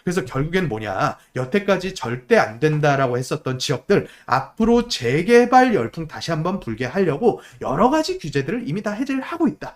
그래서 결국엔 뭐냐, 여태까지 절대 안 된다라고 했었던 지역들 앞으로 재개발 열풍 다시 한번 불게 하려고 여러 가지 규제들을 이미 다 해제를 하고 있다.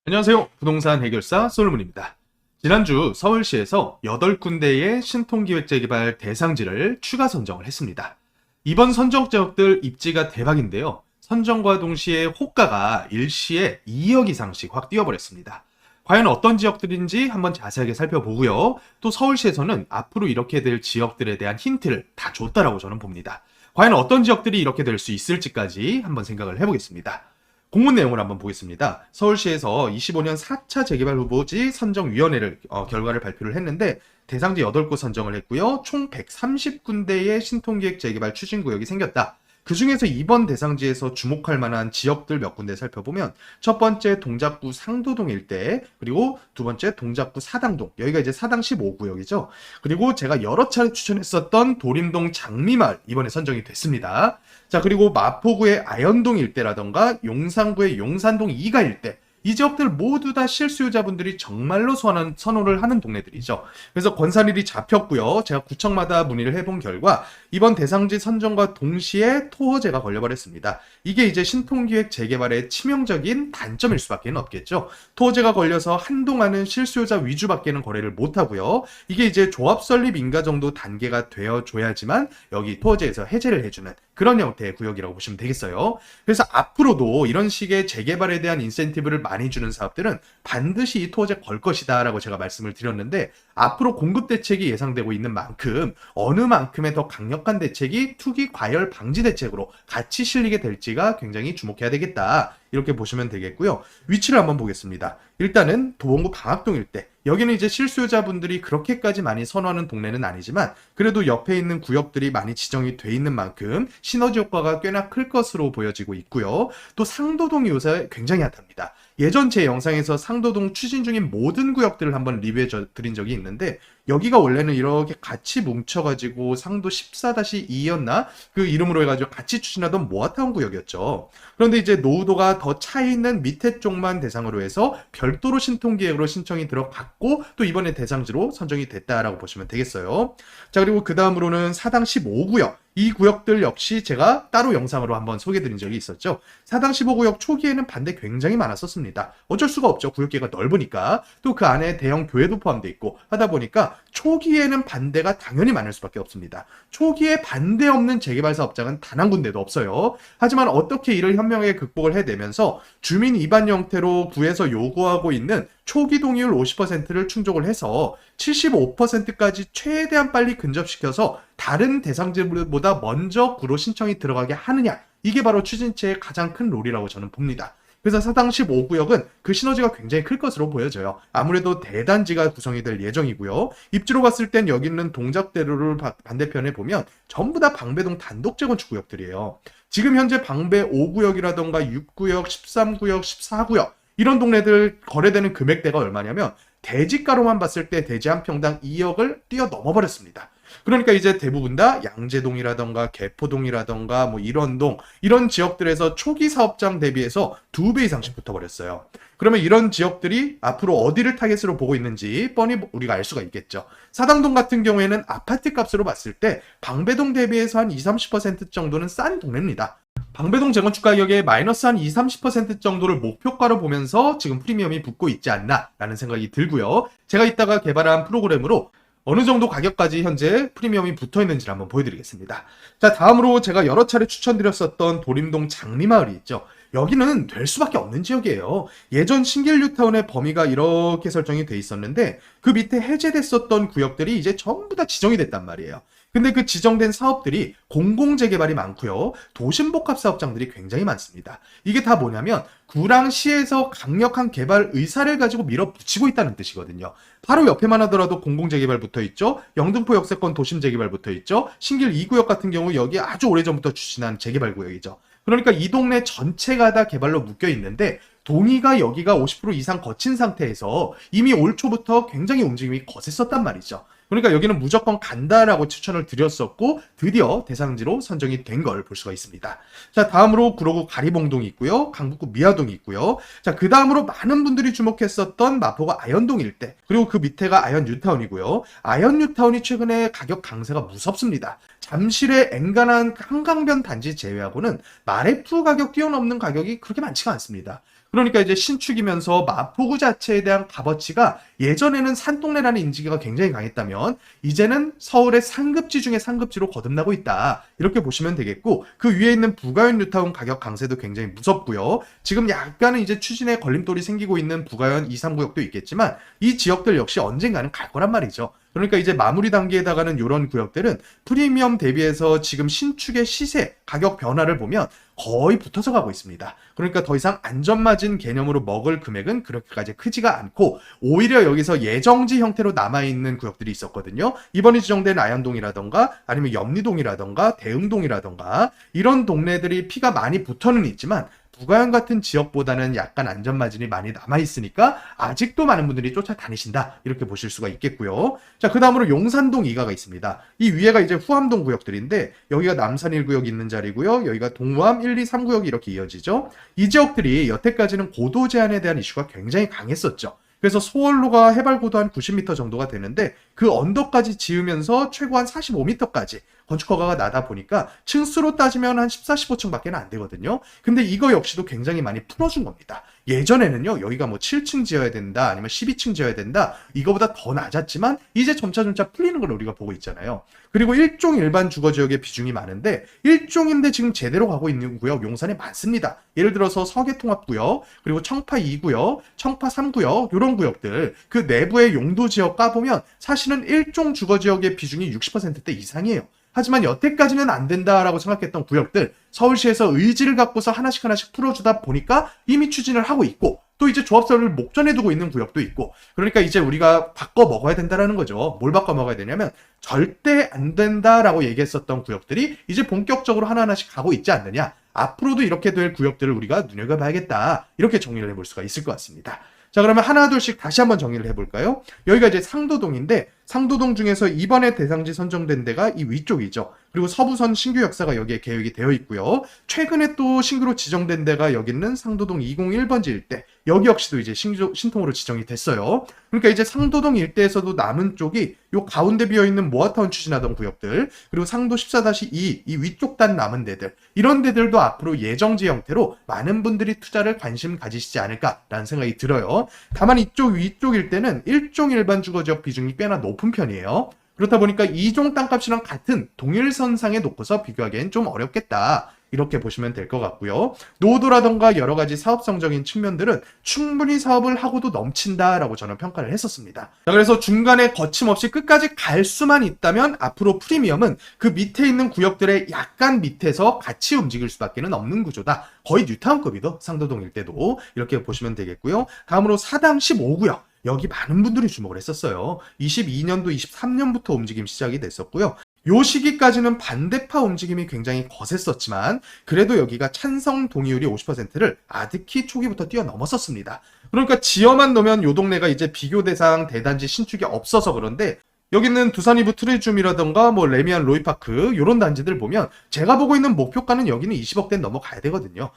안녕하세요. 부동산 해결사 솔문입니다. 지난주 서울시에서 8군데의 신통기획재개발 대상지를 추가 선정을 했습니다. 이번 선정 지역들 입지가 대박인데요. 선정과 동시에 호가가 일시에 2억 이상씩 확 뛰어버렸습니다. 과연 어떤 지역들인지 한번 자세하게 살펴보고요. 또 서울시에서는 앞으로 이렇게 될 지역들에 대한 힌트를 다 줬다라고 저는 봅니다. 과연 어떤 지역들이 이렇게 될 수 있을지까지 한번 생각을 해보겠습니다. 공문 내용을 한번 보겠습니다. 서울시에서 25년 4차 재개발 후보지 선정위원회를 결과를 발표를 했는데 대상지 8곳 선정을 했고요. 총 130군데의 신통기획 재개발 추진구역이 생겼다. 그 중에서 이번 대상지에서 주목할 만한 지역들 몇 군데 살펴보면 첫 번째 동작구 상도동 일대, 그리고 두 번째 동작구 사당동, 여기가 이제 사당 15구역이죠. 그리고 제가 여러 차례 추천했었던 도림동 장미마을 이번에 선정이 됐습니다. 자, 그리고 마포구의 아현동 일대라던가 용산구의 용산동 2가 일대, 이 지역들 모두 다 실수요자분들이 정말로 선호를 하는 동네들이죠. 그래서 권사일이 잡혔고요. 제가 구청마다 문의를 해본 결과 이번 대상지 선정과 동시에 토호제가 걸려버렸습니다. 이게 이제 신통기획 재개발의 치명적인 단점일 수밖에 없겠죠. 토호제가 걸려서 한동안은 실수요자 위주밖에는 거래를 못하고요. 이게 이제 조합 설립 인가 정도 단계가 되어줘야지만 여기 토호제에서 해제를 해주는 그런 형태의 구역이라고 보시면 되겠어요. 그래서 앞으로도 이런 식의 재개발에 대한 인센티브를 많이 주는 사업들은 반드시 이 토호제 걸 것이다 라고 제가 말씀을 드렸는데, 앞으로 공급 대책이 예상되고 있는 만큼 어느 만큼의 더 강력한 대책이 투기 과열 방지 대책으로 같이 실리게 될지가 굉장히 주목해야 되겠다, 이렇게 보시면 되겠고요. 위치를 한번 보겠습니다. 일단은 도봉구 방학동 일대, 여기는 이제 실수요자분들이 그렇게까지 많이 선호하는 동네는 아니지만 그래도 옆에 있는 구역들이 많이 지정이 돼 있는 만큼 시너지 효과가 꽤나 클 것으로 보여지고 있고요. 또 상도동이 요새 굉장히 핫합니다. 예전 제 영상에서 상도동 추진 중인 모든 구역들을 한번 리뷰해 드린 적이 있는데, 여기가 원래는 이렇게 같이 뭉쳐가지고 상도 14-2였나? 그 이름으로 해가지고 같이 추진하던 모아타운 구역이었죠. 그런데 이제 노후도가 더 차 있는 밑에 쪽만 대상으로 해서 별도로 신통기획으로 신청이 들어갔고 또 이번에 대상지로 선정이 됐다라고 보시면 되겠어요. 자, 그리고 그 다음으로는 사당 15구역. 이 구역들 역시 제가 따로 영상으로 한번 소개해드린 적이 있었죠. 사당 15구역 초기에는 반대 굉장히 많았었습니다. 어쩔 수가 없죠. 구역계가 넓으니까. 또 그 안에 대형 교회도 포함되어 있고 하다 보니까 초기에는 반대가 당연히 많을 수밖에 없습니다. 초기에 반대 없는 재개발 사업장은 단 한 군데도 없어요. 하지만 어떻게 이를 현명하게 극복을 해내면서 주민 입안 형태로 구에서 요구하고 있는 초기 동의율 50%를 충족을 해서 75%까지 최대한 빨리 근접시켜서 다른 대상지보다 먼저 구로 신청이 들어가게 하느냐, 이게 바로 추진체의 가장 큰 롤이라고 저는 봅니다. 그래서 사당 15구역은 그 시너지가 굉장히 클 것으로 보여져요. 아무래도 대단지가 구성이 될 예정이고요. 입지로 봤을 땐 여기 있는 동작대로를 반대편에 보면 전부 다 방배동 단독 재건축 구역들이에요. 지금 현재 방배 5구역이라던가 6구역, 13구역, 14구역 이런 동네들 거래되는 금액대가 얼마냐면 대지가로만 봤을 때 대지 한 평당 2억을 뛰어넘어 버렸습니다. 그러니까 이제 대부분 다 양재동이라던가 개포동이라던가 뭐 일원동 이런 지역들에서 초기 사업장 대비해서 2배 이상씩 붙어버렸어요. 그러면 이런 지역들이 앞으로 어디를 타겟으로 보고 있는지 뻔히 우리가 알 수가 있겠죠. 사당동 같은 경우에는 아파트 값으로 봤을 때 방배동 대비해서 한 20-30% 정도는 싼 동네입니다. 방배동 재건축 가격의 마이너스 한 20-30% 정도를 목표가로 보면서 지금 프리미엄이 붙고 있지 않나 라는 생각이 들고요. 제가 이따가 개발한 프로그램으로 어느 정도 가격까지 현재 프리미엄이 붙어 있는지를 한번 보여드리겠습니다. 자, 다음으로 제가 여러 차례 추천드렸었던 도림동 장미마을이 있죠. 여기는 될 수밖에 없는 지역이에요. 예전 신길 뉴타운의 범위가 이렇게 설정이 돼 있었는데 그 밑에 해제됐었던 구역들이 이제 전부 다 지정이 됐단 말이에요. 근데 그 지정된 사업들이 공공재개발이 많고요. 도심복합사업장들이 굉장히 많습니다. 이게 다 뭐냐면 구랑 시에서 강력한 개발 의사를 가지고 밀어붙이고 있다는 뜻이거든요. 바로 옆에만 하더라도 공공재개발 붙어 있죠. 영등포 역세권 도심재개발 붙어 있죠. 신길 2구역 같은 경우 여기 아주 오래전부터 추진한 재개발 구역이죠. 그러니까 이 동네 전체가 다 개발로 묶여 있는데 동의가 여기가 50% 이상 거친 상태에서 이미 올 초부터 굉장히 움직임이 거셌었단 말이죠. 그러니까 여기는 무조건 간다라고 추천을 드렸었고 드디어 대상지로 선정이 된 걸 볼 수가 있습니다. 자, 다음으로 구로구 가리봉동이 있고요. 강북구 미아동이 있고요. 자, 그 다음으로 많은 분들이 주목했었던 마포구 아현동 일대, 그리고 그 밑에가 아현 뉴타운이고요. 아현 뉴타운이 최근에 가격 강세가 무섭습니다. 잠실의 엔간한 한강변 단지 제외하고는 마레프 가격 뛰어넘는 가격이 그렇게 많지가 않습니다. 그러니까 이제 신축이면서 마포구 자체에 대한 값어치가 예전에는 산동네라는 인지가 굉장히 강했다면 이제는 서울의 상급지 중에 상급지로 거듭나고 있다. 이렇게 보시면 되겠고, 그 위에 있는 부가현 뉴타운 가격 강세도 굉장히 무섭고요. 지금 약간은 이제 추진에 걸림돌이 생기고 있는 부가현 2, 3구역도 있겠지만 이 지역들 역시 언젠가는 갈 거란 말이죠. 그러니까 이제 마무리 단계에다가는 이런 구역들은 프리미엄 대비해서 지금 신축의 시세, 가격 변화를 보면 거의 붙어서 가고 있습니다. 그러니까 더 이상 안전마진 개념으로 먹을 금액은 그렇게까지 크지가 않고 오히려 여기서 예정지 형태로 남아있는 구역들이 있었거든요. 이번에 지정된 아현동이라던가 아니면 염리동이라던가 대흥동이라던가 이런 동네들이 피가 많이 붙어는 있지만 부가현 같은 지역보다는 약간 안전마진이 많이 남아있으니까 아직도 많은 분들이 쫓아다니신다, 이렇게 보실 수가 있겠고요. 자, 그 다음으로 용산동 2가가 있습니다. 이 위에가 이제 후암동 구역들인데 여기가 남산 1구역 있는 자리고요. 여기가 동후암 1, 2, 3구역이 이렇게 이어지죠. 이 지역들이 여태까지는 고도 제한에 대한 이슈가 굉장히 강했었죠. 그래서 소월로가 해발고도 한 90m 정도가 되는데 그 언덕까지 지으면서 최고 한 45m까지 건축허가가 나다 보니까 층수로 따지면 한 14, 15층밖에 안 되거든요. 근데 이거 역시도 굉장히 많이 풀어준 겁니다. 예전에는요, 여기가 뭐 7층 지어야 된다, 아니면 12층 지어야 된다, 이거보다 더 낮았지만 이제 점차 풀리는 걸 우리가 보고 있잖아요. 그리고 일종 일반 주거지역의 비중이 많은데 일종인데 지금 제대로 가고 있는 구역 용산에 많습니다. 예를 들어서 서계통합구역, 그리고 청파 2구역, 청파 3구역, 이런 구역들 그 내부의 용도지역 까보면 사실은 일종 주거지역의 비중이 60%대 이상이에요. 하지만 여태까지는 안 된다라고 생각했던 구역들 서울시에서 의지를 갖고서 하나씩 풀어주다 보니까 이미 추진을 하고 있고, 또 이제 조합설을 목전에 두고 있는 구역도 있고, 그러니까 이제 우리가 바꿔 먹어야 된다라는 거죠. 뭘 바꿔 먹어야 되냐면 절대 안 된다라고 얘기했었던 구역들이 이제 본격적으로 하나하나씩 가고 있지 않느냐. 앞으로도 이렇게 될 구역들을 우리가 눈여겨봐야겠다, 이렇게 정리를 해볼 수가 있을 것 같습니다. 자, 그러면 하나 둘씩 다시 한번 정리를 해볼까요? 여기가 이제 상도동인데 상도동 중에서 이번에 대상지 선정된 데가 이 위쪽이죠. 그리고 서부선 신규 역사가 여기에 계획이 되어 있고요. 최근에 또 신규로 지정된 데가 여기 있는 상도동 201번지 일대, 여기 역시도 이제 신통으로 지정이 됐어요. 그러니까 이제 상도동 일대에서도 남은 쪽이 요 가운데 비어있는 모아타운 추진하던 구역들, 그리고 상도 14-2 이 위쪽 단 남은 데들, 이런 데들도 앞으로 예정지 형태로 많은 분들이 투자를 관심 가지시지 않을까라는 생각이 들어요. 다만 이쪽 위쪽 일대는 일종 일반 주거지역 비중이 꽤나 높은 편이에요. 그렇다 보니까 이종 땅값이랑 같은 동일선상에 놓고서 비교하기엔 좀 어렵겠다, 이렇게 보시면 될 것 같고요. 노후도라던가 여러 가지 사업성적인 측면들은 충분히 사업을 하고도 넘친다라고 저는 평가를 했었습니다. 자, 그래서 중간에 거침없이 끝까지 갈 수만 있다면 앞으로 프리미엄은 그 밑에 있는 구역들의 약간 밑에서 같이 움직일 수밖에 없는 구조다. 거의 뉴타운급이죠. 상도동 일대도 이렇게 보시면 되겠고요. 다음으로 사당 15구역. 여기 많은 분들이 주목을 했었어요. 22년도, 23년부터 움직임 시작이 됐었고요. 요 시기까지는 반대파 움직임이 굉장히 거셌었지만 그래도 여기가 찬성 동의율이 50%를 아득히 초기부터 뛰어넘었었습니다. 그러니까 지어만 놓으면 요 동네가 이제 비교 대상 대단지 신축이 없어서 그런데 여기는 두산 이브 트리줌이라던가 뭐 레미안 로이파크 요런 단지들 보면 제가 보고 있는 목표가는 여기는 20억대 넘어가야 되거든요.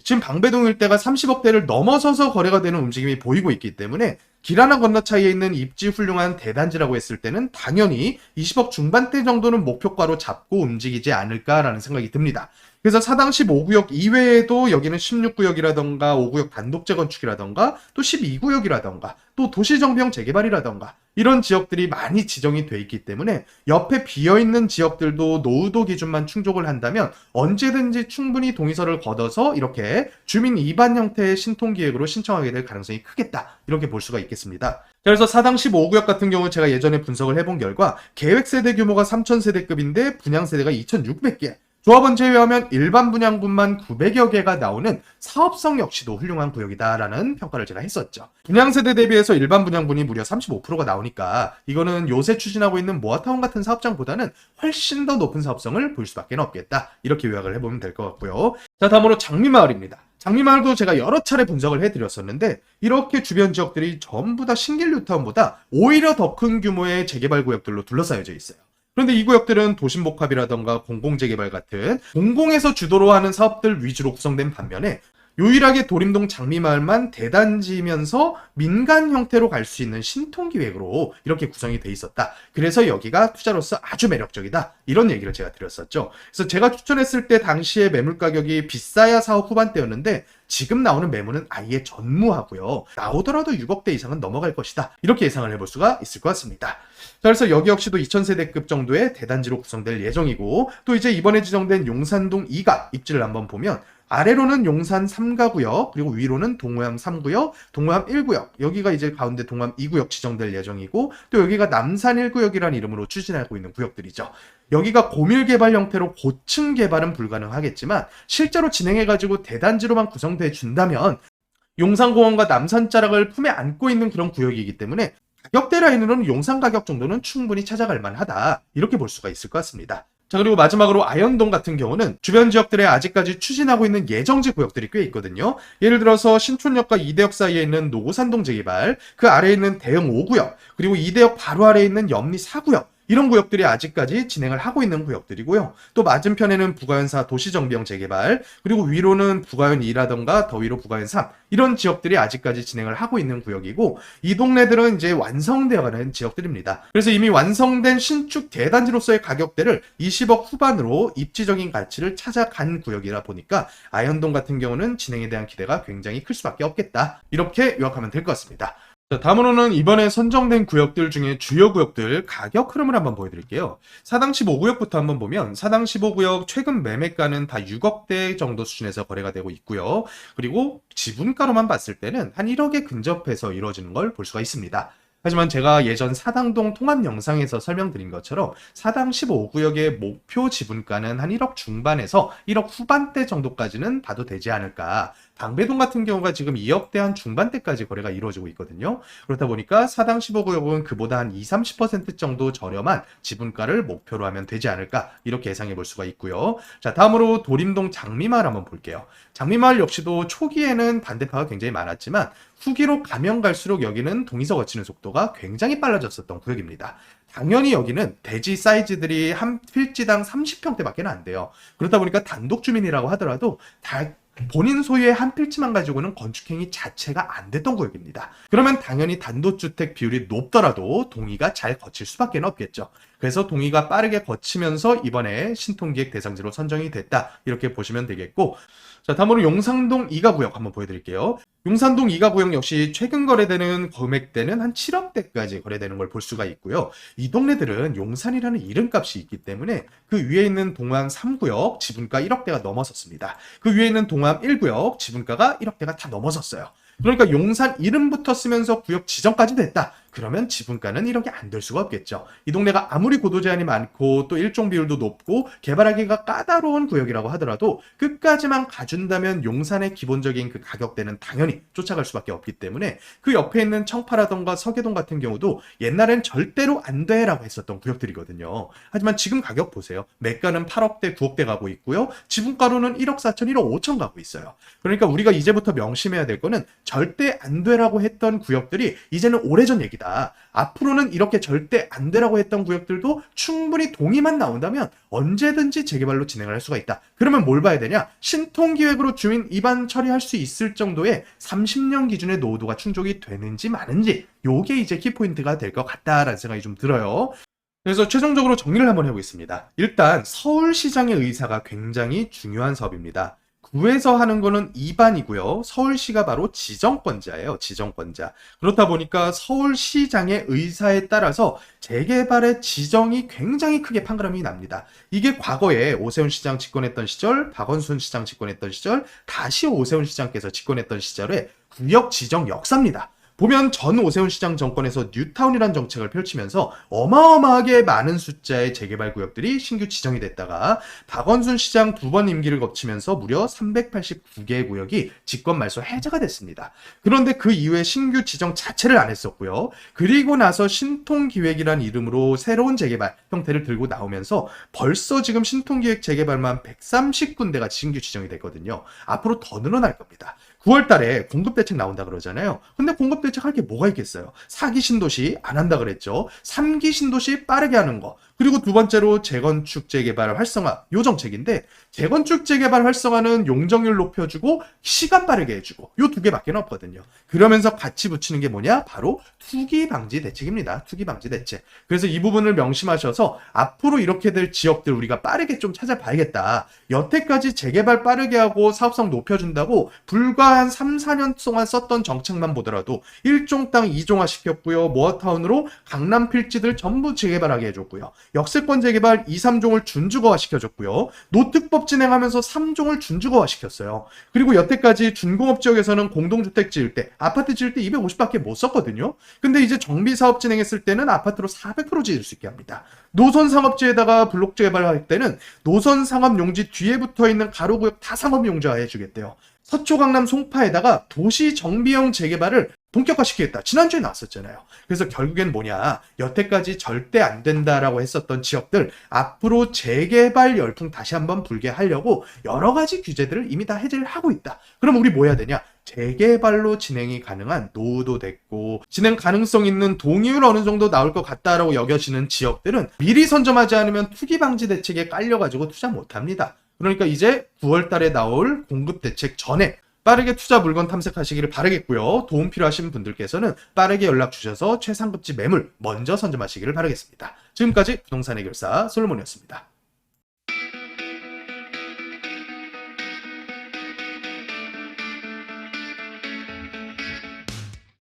지금 방배동 일대가 30억대를 넘어서서 거래가 되는 움직임이 보이고 있기 때문에 길 하나 건너차이에 있는 입지 훌륭한 대단지라고 했을 때는 당연히 20억 중반대 정도는 목표가로 잡고 움직이지 않을까라는 생각이 듭니다. 그래서 사당 15구역 이외에도 여기는 16구역이라던가 5구역 단독 재건축이라던가 또 12구역이라던가 또 도시정비형 재개발이라던가 이런 지역들이 많이 지정이 돼 있기 때문에 옆에 비어있는 지역들도 노후도 기준만 충족을 한다면 언제든지 충분히 동의서를 걷어서 이렇게 주민 이반 형태의 신통기획으로 신청하게 될 가능성이 크겠다, 이렇게 볼 수가 있겠습니다. 그래서 사당 15구역 같은 경우 제가 예전에 분석을 해본 결과 계획세대 규모가 3000세대급인데 분양세대가 2600개, 조합원 제외하면 일반 분양분만 900여 개가 나오는 사업성 역시도 훌륭한 구역이다라는 평가를 제가 했었죠. 분양세대 대비해서 일반 분양분이 무려 35%가 나오니까 이거는 요새 추진하고 있는 모아타운 같은 사업장보다는 훨씬 더 높은 사업성을 볼 수밖에 없겠다, 이렇게 요약을 해보면 될 것 같고요. 자, 다음으로 장미마을입니다. 장미마을도 제가 여러 차례 분석을 해드렸었는데 이렇게 주변 지역들이 전부 다 신길 뉴타운보다 오히려 더 큰 규모의 재개발 구역들로 둘러싸여져 있어요. 그런데 이 구역들은 도심복합이라던가 공공재개발 같은 공공에서 주도로 하는 사업들 위주로 구성된 반면에 유일하게 도림동 장미마을만 대단지면서 민간 형태로 갈 수 있는 신통기획으로 이렇게 구성이 돼 있었다. 그래서 여기가 투자로서 아주 매력적이다. 이런 얘기를 제가 드렸었죠. 그래서 제가 추천했을 때 당시에 매물 가격이 비싸야 4억 후반대였는데 지금 나오는 매물은 아예 전무하고요. 나오더라도 6억대 이상은 넘어갈 것이다. 이렇게 예상을 해볼 수가 있을 것 같습니다. 자, 그래서 여기 역시도 2000세대급 정도의 대단지로 구성될 예정이고 또 이제 이번에 지정된 용산동 2가 입지를 한번 보면 아래로는 용산 3가구역, 그리고 위로는 동호암 3구역, 동호암 1구역, 여기가 이제 가운데 동호암 2구역 지정될 예정이고, 또 여기가 남산 1구역이라는 이름으로 추진하고 있는 구역들이죠. 여기가 고밀개발 형태로 고층 개발은 불가능하겠지만, 실제로 진행해가지고 대단지로만 구성돼 준다면, 용산공원과 남산자락을 품에 안고 있는 그런 구역이기 때문에, 가격대 라인으로는 용산 가격 정도는 충분히 찾아갈 만하다. 이렇게 볼 수가 있을 것 같습니다. 자, 그리고 마지막으로 아현동 같은 경우는 주변 지역들에 아직까지 추진하고 있는 예정지 구역들이 꽤 있거든요. 예를 들어서 신촌역과 이대역 사이에 있는 노고산동 재개발, 그 아래에 있는 대형 5구역, 그리고 이대역 바로 아래에 있는 염리 4구역, 이런 구역들이 아직까지 진행을 하고 있는 구역들이고요. 또 맞은편에는 부가현4 도시정비형 재개발, 그리고 위로는 부가현 2라던가 더 위로 부가현 3, 이런 지역들이 아직까지 진행을 하고 있는 구역이고, 이 동네들은 이제 완성되어가는 지역들입니다. 그래서 이미 완성된 신축 대단지로서의 가격대를 20억 후반으로 입지적인 가치를 찾아간 구역이라 보니까 아현동 같은 경우는 진행에 대한 기대가 굉장히 클 수밖에 없겠다. 이렇게 요약하면 될 것 같습니다. 자, 다음으로는 이번에 선정된 구역들 중에 주요 구역들 가격 흐름을 한번 보여드릴게요. 사당 15구역부터 한번 보면 사당 15구역 최근 매매가는 다 6억대 정도 수준에서 거래가 되고 있고요. 그리고 지분가로만 봤을 때는 한 1억에 근접해서 이루어지는 걸 볼 수가 있습니다. 하지만 제가 예전 사당동 통합 영상에서 설명드린 것처럼 사당 15구역의 목표 지분가는 한 1억 중반에서 1억 후반대 정도까지는 봐도 되지 않을까. 방배동 같은 경우가 지금 2억대 한 중반대까지 거래가 이루어지고 있거든요. 그렇다 보니까 사당 15구역은 그보다 한 20-30% 정도 저렴한 지분가를 목표로 하면 되지 않을까 이렇게 예상해 볼 수가 있고요. 자, 다음으로 도림동 장미마을 한번 볼게요. 장미마을 역시도 초기에는 반대파가 굉장히 많았지만 후기로 가면 갈수록 여기는 동의서 거치는 속도가 굉장히 빨라졌었던 구역입니다. 당연히 여기는 대지 사이즈들이 한 필지당 30평대밖에 안 돼요. 그렇다 보니까 단독 주민이라고 하더라도 다 본인 소유의 한 필지만 가지고는 건축행위 자체가 안 됐던 구역입니다. 그러면 당연히 단독주택 비율이 높더라도 동의가 잘 거칠 수밖에 없겠죠. 그래서 동의가 빠르게 거치면서 이번에 신통기획 대상지로 선정이 됐다. 이렇게 보시면 되겠고, 자, 다음으로 용산동 2가 구역 한번 보여드릴게요. 용산동 2가 구역 역시 최근 거래되는 금액대는 한 7억대까지 거래되는 걸 볼 수가 있고요. 이 동네들은 용산이라는 이름값이 있기 때문에 그 위에 있는 동암 3구역 지분가 1억대가 넘어섰습니다. 그 위에 있는 동암 1구역 지분가가 1억대가 다 넘어섰어요. 그러니까 용산 이름부터 쓰면서 구역 지정까지 됐다. 그러면 지분가는 1억이 안 될 수가 없겠죠. 이 동네가 아무리 고도 제한이 많고 또 일종 비율도 높고 개발하기가 까다로운 구역이라고 하더라도 끝까지만 가준다면 용산의 기본적인 그 가격대는 당연히 쫓아갈 수밖에 없기 때문에 그 옆에 있는 청파라던가 서계동 같은 경우도 옛날엔 절대로 안 돼라고 했었던 구역들이거든요. 하지만 지금 가격 보세요. 매가는 8억대, 9억대 가고 있고요. 지분가로는 1억 4천, 1억 5천 가고 있어요. 그러니까 우리가 이제부터 명심해야 될 거는 절대 안 돼라고 했던 구역들이 이제는 오래전 얘기다. 앞으로는 이렇게 절대 안 되라고 했던 구역들도 충분히 동의만 나온다면 언제든지 재개발로 진행을 할 수가 있다. 그러면 뭘 봐야 되냐? 신통기획으로 주민 입안 처리할 수 있을 정도의 30년 기준의 노후도가 충족이 되는지 마는지, 요게 이제 키포인트가 될 것 같다라는 생각이 좀 들어요. 그래서 최종적으로 정리를 한번 해보겠습니다. 일단 서울시장의 의사가 굉장히 중요한 사업입니다. 구에서 하는 거는 입안이고요. 서울시가 바로 지정권자예요. 지정권자. 그렇다 보니까 서울시장의 의사에 따라서 재개발의 지정이 굉장히 크게 판가름이 납니다. 이게 과거에 오세훈 시장 집권했던 시절, 박원순 시장 집권했던 시절, 다시 오세훈 시장께서 집권했던 시절에 구역 지정 역사입니다. 보면 전 오세훈 시장 정권에서 뉴타운이라는 정책을 펼치면서 어마어마하게 많은 숫자의 재개발 구역들이 신규 지정이 됐다가 박원순 시장 두 번 임기를 거치면서 무려 389개의 구역이 직권 말소 해제가 됐습니다. 그런데 그 이후에 신규 지정 자체를 안 했었고요. 그리고 나서 신통기획이란 이름으로 새로운 재개발 형태를 들고 나오면서 벌써 지금 신통기획 재개발만 130군데가 신규 지정이 됐거든요. 앞으로 더 늘어날 겁니다. 9월 달에 공급대책 나온다 그러잖아요. 근데 공급대책 할 게 뭐가 있겠어요? 4기 신도시 안 한다 그랬죠. 3기 신도시 빠르게 하는 거. 그리고 두 번째로 재건축 재개발 활성화 요 정책인데 재건축 재개발 활성화는 용적률 높여주고 시간 빠르게 해주고 요 두 개밖에 없거든요. 그러면서 같이 붙이는 게 뭐냐? 바로 투기 방지 대책입니다. 투기 방지 대책. 그래서 이 부분을 명심하셔서 앞으로 이렇게 될 지역들 우리가 빠르게 좀 찾아봐야겠다. 여태까지 재개발 빠르게 하고 사업성 높여준다고 불과 한 3, 4년 동안 썼던 정책만 보더라도 1종 땅 2종화 시켰고요. 모아타운으로 강남 필지들 전부 재개발하게 해줬고요. 역세권 재개발 2, 3종을 준주거화 시켜줬고요. 노특법 진행하면서 3종을 준주거화 시켰어요. 그리고 여태까지 준공업 지역에서는 공동주택 지을 때, 아파트 지을 때 250밖에 못 썼거든요. 근데 이제 정비사업 진행했을 때는 아파트로 400% 지을 수 있게 합니다. 노선상업지에다가 블록 재개발할 때는 노선상업용지 뒤에 붙어있는 가로구역 다 상업용지화 해주겠대요. 서초 강남 송파에다가 도시 정비형 재개발을 본격화시키겠다. 지난주에 나왔었잖아요. 그래서 결국엔 뭐냐. 여태까지 절대 안 된다라고 했었던 지역들 앞으로 재개발 열풍 다시 한번 불게 하려고 여러 가지 규제들을 이미 다 해제를 하고 있다. 그럼 우리 뭐 해야 되냐? 재개발로 진행이 가능한 노후도 됐고 진행 가능성 있는 동의율 어느 정도 나올 것 같다라고 여겨지는 지역들은 미리 선점하지 않으면 투기 방지 대책에 깔려가지고 투자 못합니다. 그러니까 이제 9월 달에 나올 공급 대책 전에 빠르게 투자 물건 탐색하시기를 바라겠고요. 도움 필요하신 분들께서는 빠르게 연락 주셔서 최상급지 매물 먼저 선점하시기를 바라겠습니다. 지금까지 부동산 해결사 솔로몬이었습니다.